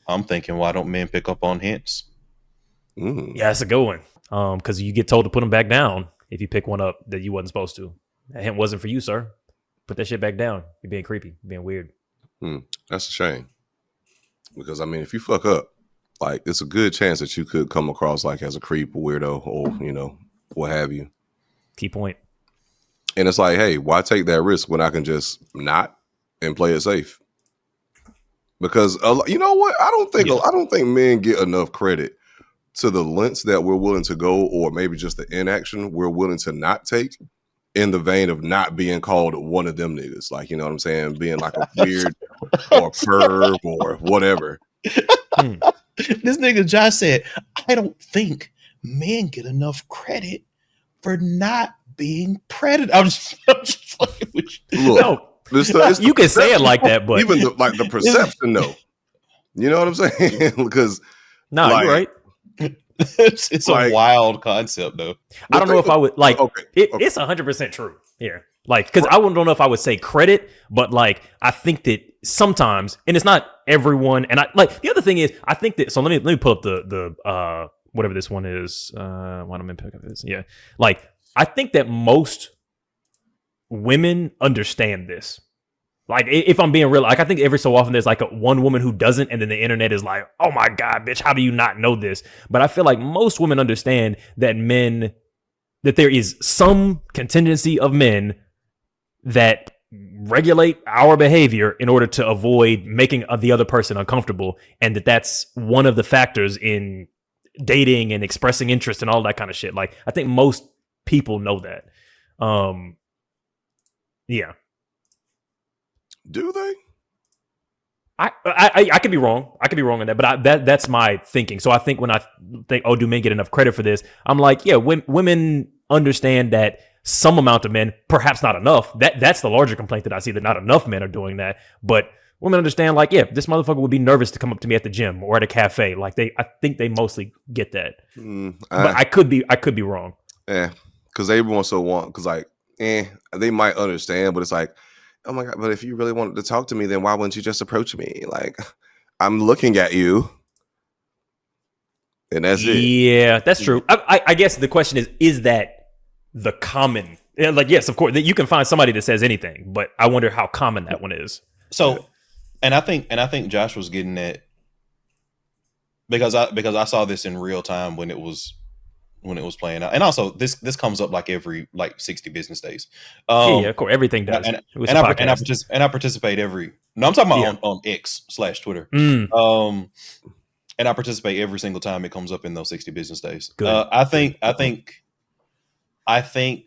I'm thinking, why don't men pick up on hints? Yeah, that's a good one. Because you get told to put them back down if you pick one up that you wasn't supposed to. That hint wasn't for you, sir. Put that shit back down. You're being creepy. You're being weird. That's a shame. Because I mean, if you fuck up, like it's a good chance that you could come across like as a creep, weirdo, or what have you. Key point. And it's like, hey, why take that risk when I can just not and play it safe? Because you know what? I don't think men get enough credit to the lengths that we're willing to go, or maybe just the inaction we're willing to not take, in the vein of not being called one of them niggas. Like, you know what I'm saying? Being like a weird or perv or whatever. This nigga Josh said, I don't think men get enough credit for not being predator. I'm just fucking with you. Look, you can say it like that, but even the perception, though. You know what I'm saying? Because you're right. It's like, a wild concept, though. I don't know if I would like. It's 100% true here. Like, because I don't know if I would say credit, but like I think that sometimes, and it's not everyone. And I like the other thing is I think that. So let me pull up the whatever this one is. Why don't I pick up this? Yeah, like I think that most women understand this. Like, if I'm being real, like I think every so often there's like one woman who doesn't, and then the internet is like, oh my God, bitch, how do you not know this? But I feel like most women understand that that there is some contingency of men that regulate our behavior in order to avoid making the other person uncomfortable. And that's one of the factors in dating and expressing interest and all that kind of shit. Like, I think most people know that. Yeah. Do they? I could be wrong. I could be wrong on that, but that's my thinking. So I think when I think, oh, do men get enough credit for this? I'm like, yeah, women understand that some amount of men, perhaps not enough. That's the larger complaint that I see, that not enough men are doing that. But women understand, like, yeah, this motherfucker would be nervous to come up to me at the gym or at a cafe. Like I think they mostly get that. But I could be wrong. Yeah, because everyone because like, they might understand, but it's like, oh my God, but if you really wanted to talk to me, then why wouldn't you just approach me? Like, I'm looking at you. And that's it. Yeah, that's true. I guess the question is that the common? Like, yes, of course, you can find somebody that says anything, but I wonder how common that one is. So, and I think Josh was getting at, because I saw this in real time when it was playing out, and also this comes up like every 60 business days. Yeah, of course, everything does. And I participate every. No, I'm talking about on X/Twitter. And I participate every single time it comes up in those 60 business days. I think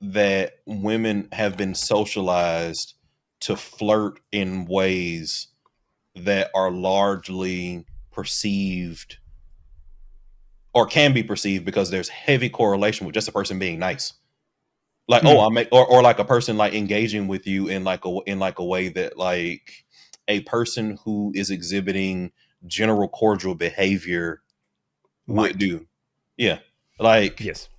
that women have been socialized to flirt in ways that are largely perceived, or can be perceived, because there's heavy correlation with just a person being nice. Like, or like a person like engaging with you in like a way that like a person who is exhibiting general cordial behavior would do. Yeah. Like, yes.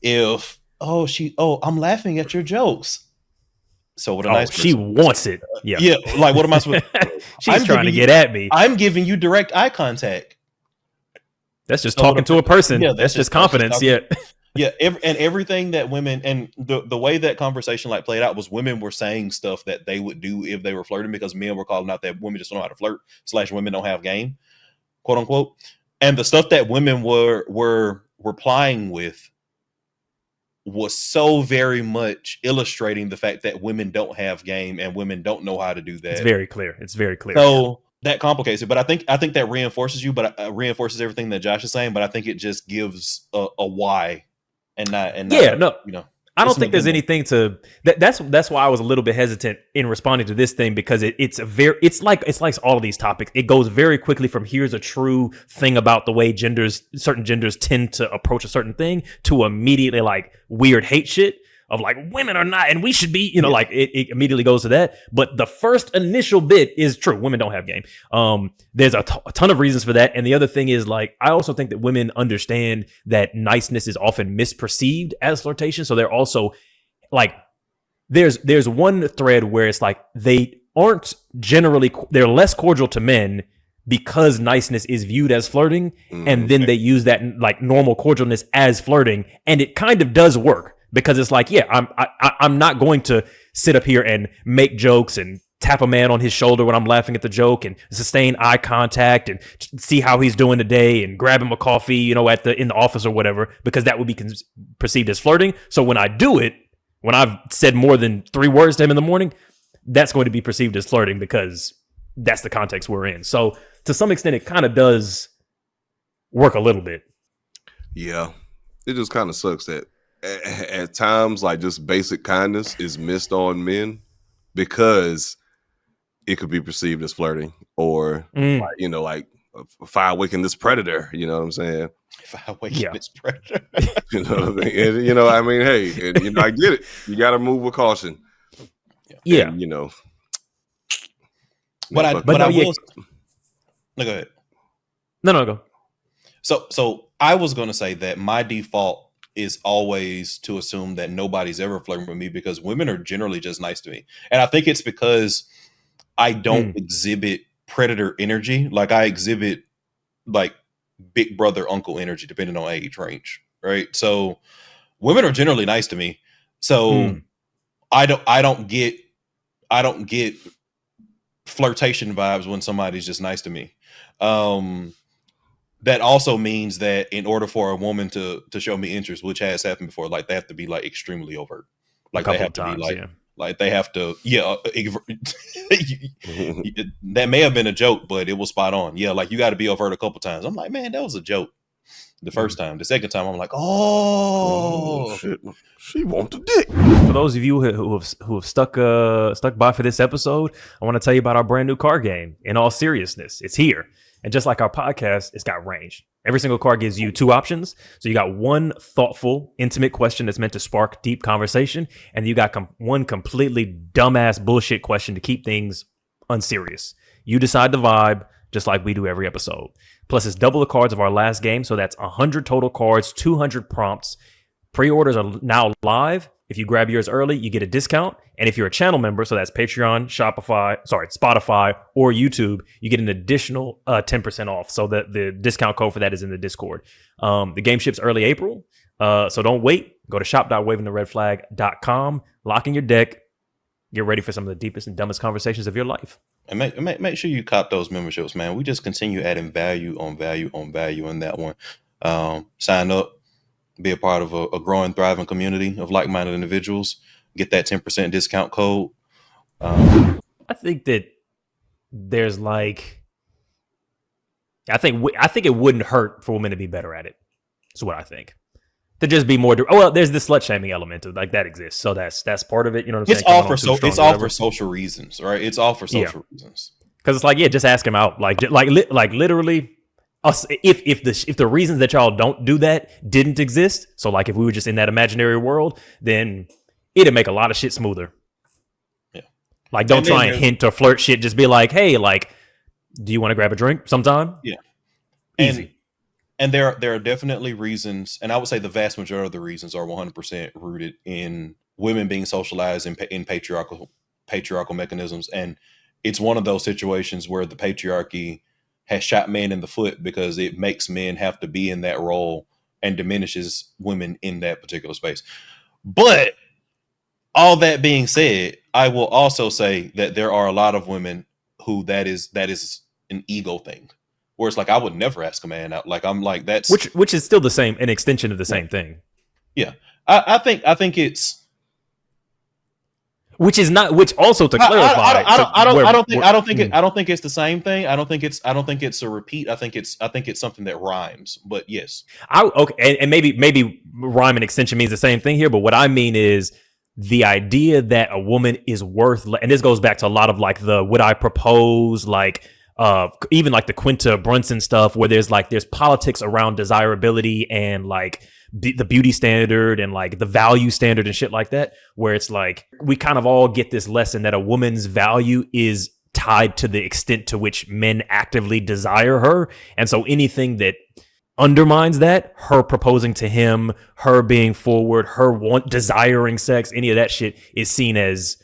If I'm laughing at your jokes. So what a nice person. She wants it. Yeah. Yeah. Like, what am I supposed to She's trying to get at me. I'm giving you direct eye contact. That's just talking to a person. Yeah, that's just confidence. Yeah. Yeah. And everything that women, and the way that conversation like played out was women were saying stuff that they would do if they were flirting, because men were calling out that women just don't know how to flirt / women don't have game, quote unquote. And the stuff that women were replying with was so very much illustrating the fact that women don't have game and women don't know how to do that. It's very clear. So that complicates it, but I think that reinforces reinforces everything that Josh is saying. But I think it just gives a why, and not. I don't think there's anything to that's why I was a little bit hesitant in responding to this thing, because it's like all of these topics. It goes very quickly from here's a true thing about the way certain genders tend to approach a certain thing, to immediately like weird hate shit of like women are not and we should be, like it immediately goes to that. But the first initial bit is true. Women don't have game. There's a ton of reasons for that. And the other thing is, like, I also think that women understand that niceness is often misperceived as flirtation. So they're also like, there's one thread where it's like they're less cordial to men because niceness is viewed as flirting, and then they use that like normal cordialness as flirting, and it kind of does work because it's like, yeah, I'm not going to sit up here and make jokes and tap a man on his shoulder when I'm laughing at the joke and sustain eye contact and see how he's doing today and grab him a coffee, you know, in the office or whatever, because that would be perceived as flirting. So when I do it, when I've said more than 3 words to him in the morning, that's going to be perceived as flirting because that's the context we're in. So to some extent, it kind of does work a little bit. Yeah. It just kind of sucks that at times, like, just basic kindness is missed on men because it could be perceived as flirting, or like, you know, like, if I awaken this predator, you know what I'm saying? If I awaken this predator, you know what I mean? And, you know, I mean, hey, and, you know, I get it. You got to move with caution. Yeah. And, you know, but I will. No, go ahead. No, go. So I was going to say that my default is always to assume that nobody's ever flirting with me because women are generally just nice to me. And I think it's because I don't exhibit predator energy. Like, I exhibit like big brother, uncle energy, depending on age range. Right. So women are generally nice to me. So I don't get flirtation vibes when somebody's just nice to me. That also means that in order for a woman to show me interest, which has happened before, like, they have to be like extremely overt. Like, they have to be like, like they have to, that may have been a joke, but it was spot on. Yeah, like, you got to be overt a couple times. I'm like, man, that was a joke the first time. The second time, I'm like, oh shit, she wants a dick. For those of you who have stuck by for this episode, I want to tell you about our brand new card game. In all seriousness, it's here. And just like our podcast, it's got range. Every single card gives you 2 options. So you got one thoughtful, intimate question that's meant to spark deep conversation. And you got one completely dumbass bullshit question to keep things unserious. You decide the vibe, just like we do every episode. Plus, it's double the cards of our last game. So that's 100 total cards, 200 prompts. Pre-orders are now live. If you grab yours early, you get a discount. And if you're a channel member, so that's Patreon, Spotify, or YouTube, you get an additional 10% off. So the discount code for that is in the Discord. The game ships early April. So don't wait. Go to shop.wavingtheredflag.com, lock in your deck, get ready for some of the deepest and dumbest conversations of your life. And make sure you cop those memberships, man. We just continue adding value on value on value in that one. Sign up. Be a part of a growing, thriving community of like-minded individuals. Get that 10% discount code. I think that there's like, I think it wouldn't hurt for women to be better at it. That's what I think. To just be more. Well, there's the slut shaming element of like that exists, so that's part of it. You know what I'm saying? It's all for social reasons, right? It's all for social reasons. Because it's like, yeah, just ask him out, like literally. If the reasons that y'all don't do that didn't exist, so like if we were just in that imaginary world, then it'd make a lot of shit smoother. Yeah. Like, don't try and hint or flirt shit. Just be like, hey, like, do you want to grab a drink sometime? Yeah. Easy. And there are definitely reasons, and I would say the vast majority of the reasons are 100% rooted in women being socialized in patriarchal mechanisms. And it's one of those situations where the patriarchy has shot men in the foot because it makes men have to be in that role and diminishes women in that particular space. But all that being said, I will also say that there are a lot of women who that is an ego thing, where it's like, I would never ask a man out. Like, I'm like, that's which is still the same, an extension of the same thing. Yeah, I think it's. Which also to clarify, I don't think it's the same thing. I don't think it's a repeat. I think it's something that rhymes. But yes, and maybe rhyme and extension means the same thing here. But what I mean is the idea that a woman is worth, and this goes back to a lot of like the would I propose, like even like the Quinta Brunson stuff, where there's politics around desirability and like the beauty standard and like the value standard and shit like that, where it's like we kind of all get this lesson that a woman's value is tied to the extent to which men actively desire her. And so anything that undermines that, her proposing to him, her being forward, her desiring sex, any of that shit is seen as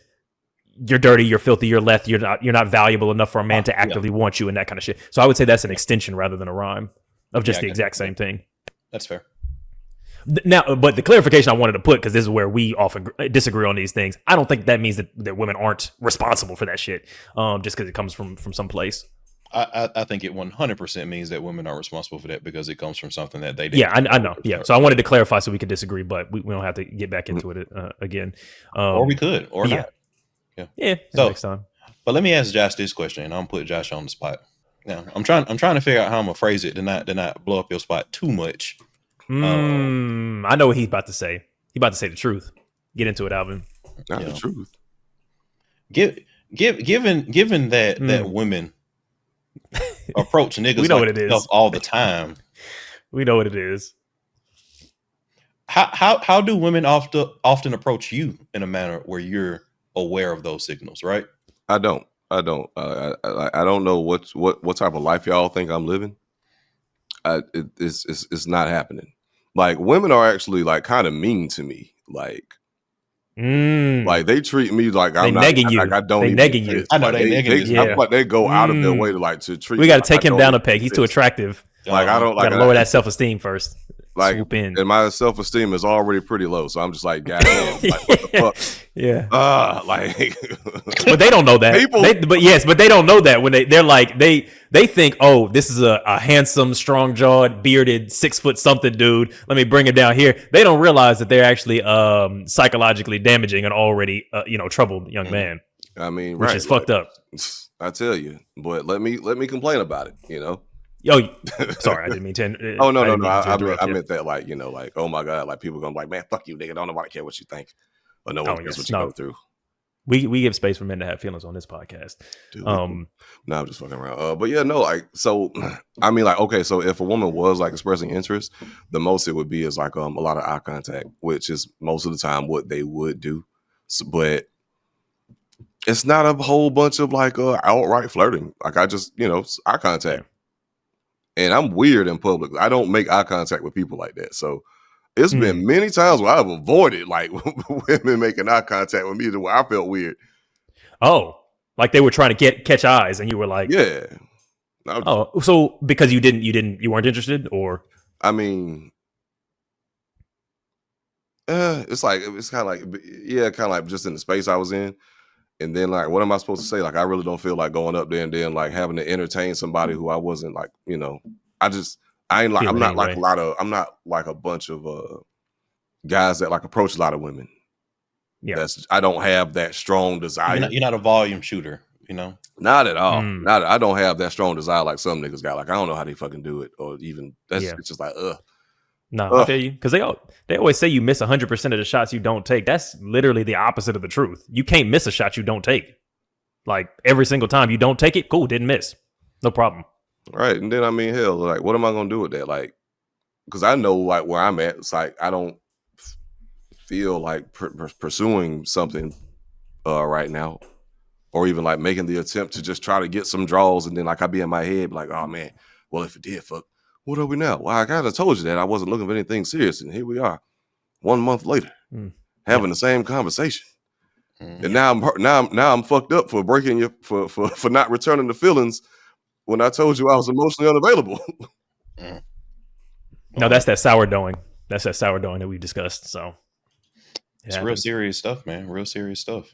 you're dirty, you're filthy, you're left, you're not valuable enough for a man to actively want you and that kind of shit. So I would say that's an extension rather than a rhyme of just the exact same thing. That's fair. Now, but the clarification I wanted to put, because this is where we often disagree on these things, I don't think that means that women aren't responsible for that shit, just because it comes from some place. I think it 100% means that women are responsible for that because it comes from something that they did. Yeah, I know. Yeah, so I wanted to clarify so we could disagree, but we don't have to get back into it again. Or we could, or not. Yeah. So next time. But let me ask Josh this question, and I'm gonna put Josh on the spot. Now, I'm trying to figure out how I'm gonna phrase it to not blow up your spot too much. I know what he's about to say. He's about to say the truth. Get into it, Alvin. Not the truth. Given that women approach niggas we know like what it is all the time. We know what it is. How do women often approach you in a manner where you're aware of those signals? Right? I don't. I don't know what type of life y'all think I'm living. It's not happening. Like, women are actually like kind of mean to me. Like they treat me like I'm not negging you. Like I don't. They negging you. I know they negging you. I'm like they go out of their way to treat. We got to take him down a peg. He's too attractive. Like I don't like. Got to lower that self-esteem first. Like, and my self-esteem is already pretty low, so I'm just like, goddamn, like what the fuck? Yeah. Like, but they don't know that. But they don't know that when they're like they think, oh, this is a handsome, strong-jawed, bearded, 6 foot something dude. Let me bring him down here. They don't realize that they're actually psychologically damaging an already troubled young man. I mean, which is fucked up. I tell you, but let me complain about it. Yo, sorry, I didn't mean to. Oh no! I meant that, like, like, oh my god, like people gonna be like, man, fuck you, nigga. Don't nobody care what you think, or no one cares what you go through. We give space for men to have feelings on this podcast. Dude, no, I'm just fucking around. But yeah, no, like, so I mean, like, okay, so if a woman was like expressing interest, the most it would be is like a lot of eye contact, which is most of the time what they would do. So, but it's not a whole bunch of like outright flirting. Like I just eye contact. Yeah. And I'm weird in public. I don't make eye contact with people like that. So it's been many times where I've avoided like women making eye contact with me to where I felt weird. Oh, like they were trying to catch eyes, and you were like, yeah. So because you weren't interested, or? I mean, it's kind of like just in the space I was in. And then, like, what am I supposed to say? Like, I really don't feel like going up there and then like having to entertain somebody who I wasn't like, I'm not like a bunch of guys that like approach a lot of women. Yeah, I don't have that strong desire. You're not a volume shooter, Not at all. I don't have that strong desire like some niggas got. Like, I don't know how they fucking do it, or even it's just like No, I feel you, because they always say you miss 100% of the shots you don't take. That's literally the opposite of the truth. You can't miss a shot you don't take. Like every single time you don't take it, cool, didn't miss, no problem. Right, and then I mean, hell, like, what am I gonna do with that? Like, because I know like where I'm at. It's like I don't feel like pursuing something right now, or even like making the attempt to just try to get some draws, and then like I be in my head like, oh man, well if it did, fuck. What are we now? Well, I kind of told you that I wasn't looking for anything serious, and here we are, 1 month later, having the same conversation. And now I'm fucked up for breaking you for not returning the feelings when I told you I was emotionally unavailable. No, that's that sourdoughing. That's that sourdoughing that we discussed. So it's real serious stuff, man. Real serious stuff.